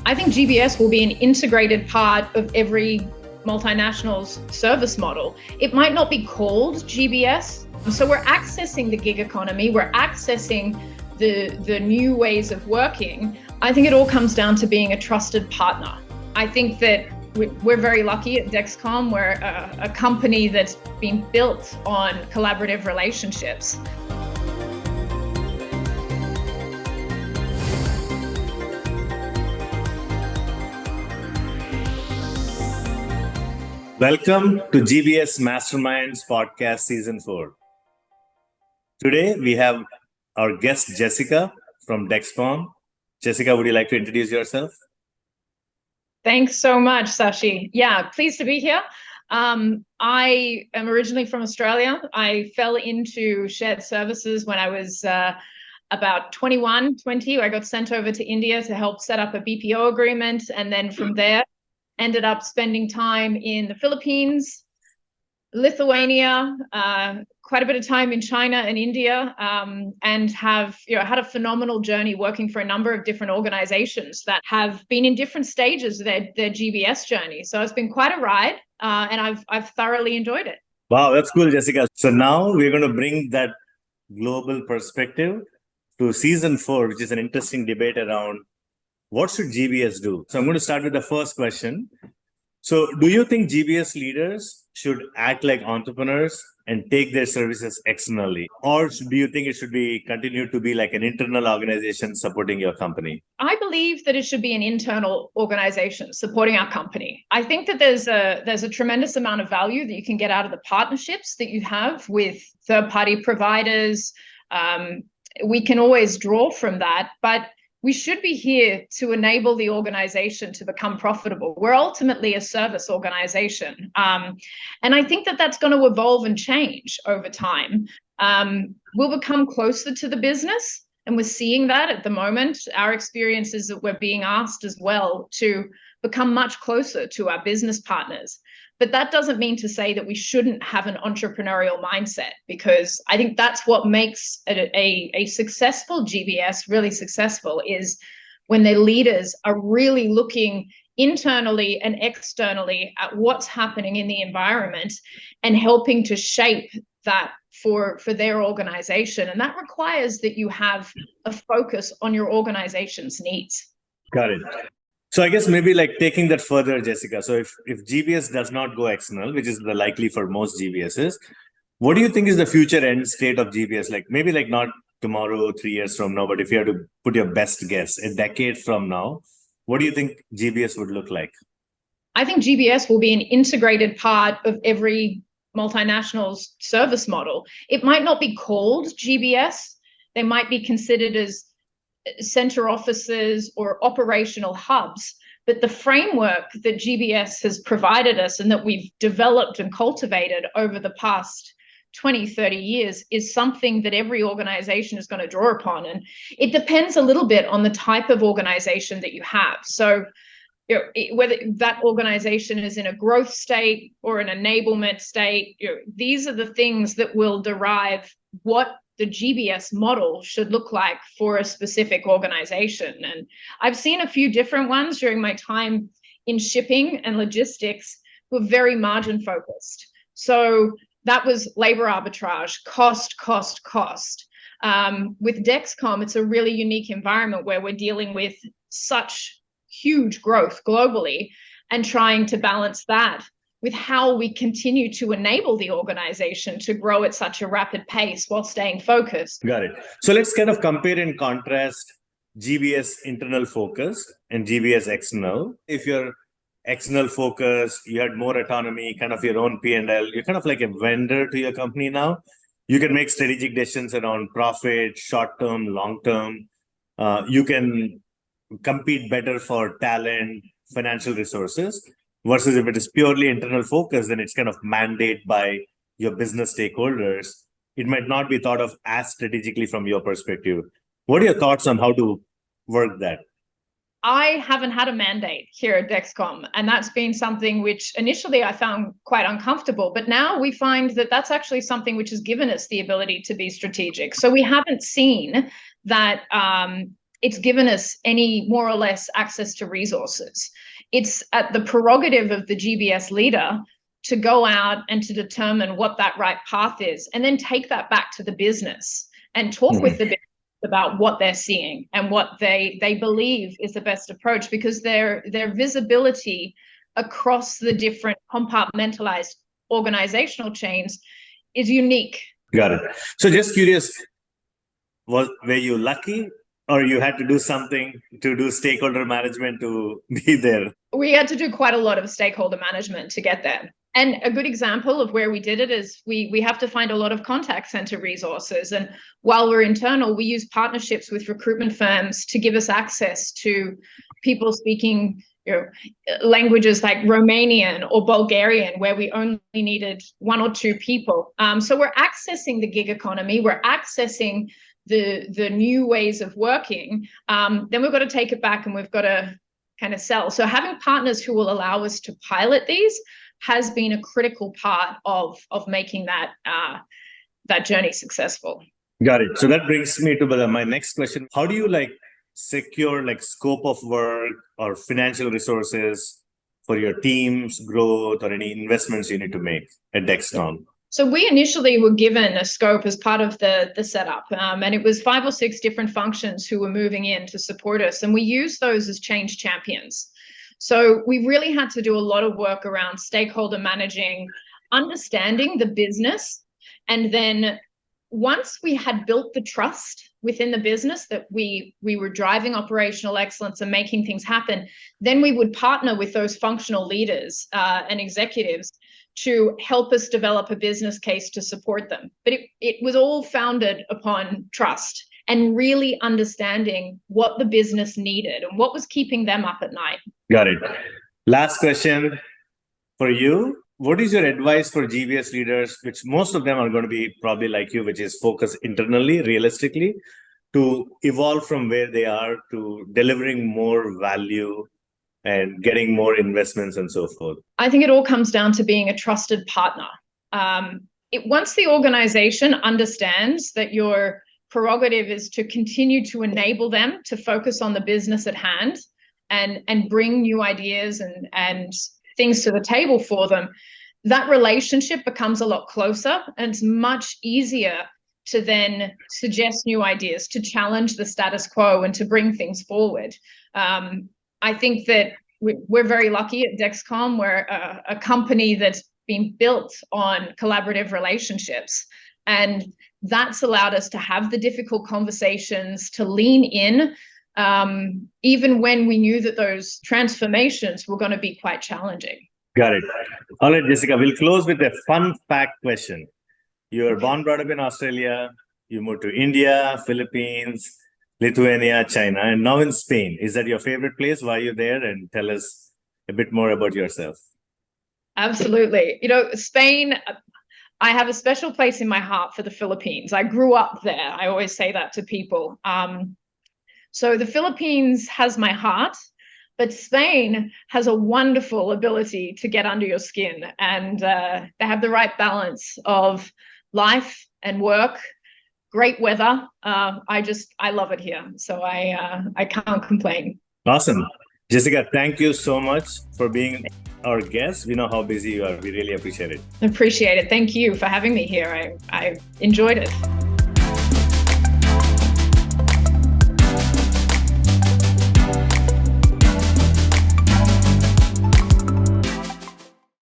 I think GBS will be an integrated part of every multinational's service model. It might not be called GBS. So we're accessing the gig economy, we're accessing the new ways of working. I think it all comes down to being a trusted partner. I think that we're very lucky at Dexcom. We're a company that's been built on collaborative relationships. Welcome to GBS Masterminds Podcast Season 4. Today we have our guest Jessica from Dexcom. Jessica, would you like to introduce yourself? Thanks so much, Sashi. Yeah, pleased to be here. I am originally from Australia. I fell into shared services when I was about 21, 20. I got sent over to India to help set up a BPO agreement. And then from there, ended up spending time in the Philippines, Lithuania, quite a bit of time in China and India, and have had a phenomenal journey working for a number of different organizations that have been in different stages of their GBS journey. So it's been quite a ride, and I've thoroughly enjoyed it. Wow, that's cool, Jessica. So now we're going to bring that global perspective to Season 4, which is an interesting debate around what should GBS do? So I'm going to start with the first question. So do you think GBS leaders should act like entrepreneurs and take their services externally? Or do you think it should be continue to be like an internal organization supporting your company? I believe that it should be an internal organization supporting our company. I think that there's a tremendous amount of value that you can get out of the partnerships that you have with third-party providers. We can always draw from that, but we should be here to enable the organization to become profitable. We're ultimately a service organization. And I think that that's going to evolve and change over time. We'll become closer to the business, and we're seeing that at the moment. Our experience is that we're being asked as well to become much closer to our business partners. But that doesn't mean to say that we shouldn't have an entrepreneurial mindset, because I think that's what makes a successful GBS really successful, is when their leaders are really looking internally and externally at what's happening in the environment and helping to shape that for their organization. And that requires that you have a focus on your organization's needs. Got it. So I guess maybe like taking that further, Jessica. So if GBS does not go external, which is the likely for most GBSs, what do you think is the future end state of GBS? Like maybe like not tomorrow, 3 years from now, but if you had to put your best guess, a decade from now, what do you think GBS would look like? I think GBS will be an integrated part of every multinational's service model. It might not be called GBS. They might be considered as center offices or operational hubs, but the framework that GBS has provided us and that we've developed and cultivated over the past 20, 30 years is something that every organization is going to draw upon. And it depends a little bit on the type of organization that you have. So whether that organization is in a growth state or an enablement state, these are the things that will derive what the GBS model should look like for a specific organization. And I've seen a few different ones during my time in shipping and logistics who are very margin focused. So that was labor arbitrage, cost. With Dexcom, it's a really unique environment where we're dealing with such huge growth globally and trying to balance that with how we continue to enable the organization to grow at such a rapid pace while staying focused. Got it. So let's kind of compare and contrast GBS internal focus and GBS external. If you're external focus, you had more autonomy, kind of your own P&L, you're kind of like a vendor to your company now. You can make strategic decisions around profit, short-term, long-term. You can compete better for talent, financial resources. Versus if it is purely internal focus, then it's kind of mandated by your business stakeholders. It might not be thought of as strategically from your perspective. What are your thoughts on how to work that? I haven't had a mandate here at Dexcom, and that's been something which initially I found quite uncomfortable, but now we find that that's actually something which has given us the ability to be strategic. So we haven't seen that it's given us any more or less access to resources. It's at the prerogative of the GBS leader to go out and to determine what that right path is, and then take that back to the business and talk with the business about what they're seeing and what they believe is the best approach, because their visibility across the different compartmentalized organizational chains is unique. Got it. So just curious, were you lucky, or you had to do something to do stakeholder management to be there? We had to do quite a lot of stakeholder management to get there. And a good example of where we did it is we have to find a lot of contact center resources. And while we're internal, we use partnerships with recruitment firms to give us access to people speaking languages like Romanian or Bulgarian, where we only needed 1 or 2 people. So we're accessing the gig economy, we're accessing the new ways of working. Then we've got to take it back and we've got to kind of sell. So having partners who will allow us to pilot these has been a critical part of making that journey successful. Got it. So that brings me to my next question. How do you secure scope of work or financial resources for your team's growth or any investments you need to make at Dexcom? So we initially were given a scope as part of the setup, and it was 5 or 6 different functions who were moving in to support us, and we used those as change champions. So we really had to do a lot of work around stakeholder managing, understanding the business, and then once we had built the trust within the business that we were driving operational excellence and making things happen, then we would partner with those functional leaders and executives to help us develop a business case to support them. But it was all founded upon trust and really understanding what the business needed and what was keeping them up at night. Got it. Last question for you. What is your advice for GBS leaders, which most of them are going to be probably like you, which is focus internally, realistically, to evolve from where they are to delivering more value and getting more investments and so forth? I think it all comes down to being a trusted partner. Once the organization understands that your prerogative is to continue to enable them to focus on the business at hand and bring new ideas and things to the table for them, that relationship becomes a lot closer, and it's much easier to then suggest new ideas, to challenge the status quo and to bring things forward. I think that we're very lucky at Dexcom. We're a company that's been built on collaborative relationships, and that's allowed us to have the difficult conversations, to lean in, even when we knew that those transformations were going to be quite challenging. Got it. All right, Jessica, we'll close with a fun fact question. You were born, brought up in Australia. You moved to India, Philippines, Lithuania, China, and now in Spain. Is that your favorite place? Why are you there? And tell us a bit more about yourself. Absolutely. Spain, I have a special place in my heart for the Philippines. I grew up there. I always say that to people. So the Philippines has my heart, but Spain has a wonderful ability to get under your skin, and they have the right balance of life and work. Great weather. I love it here. So I can't complain. Awesome. Jessica, thank you so much for being our guest. We know how busy you are. We really appreciate it. Appreciate it. Thank you for having me here. I enjoyed it.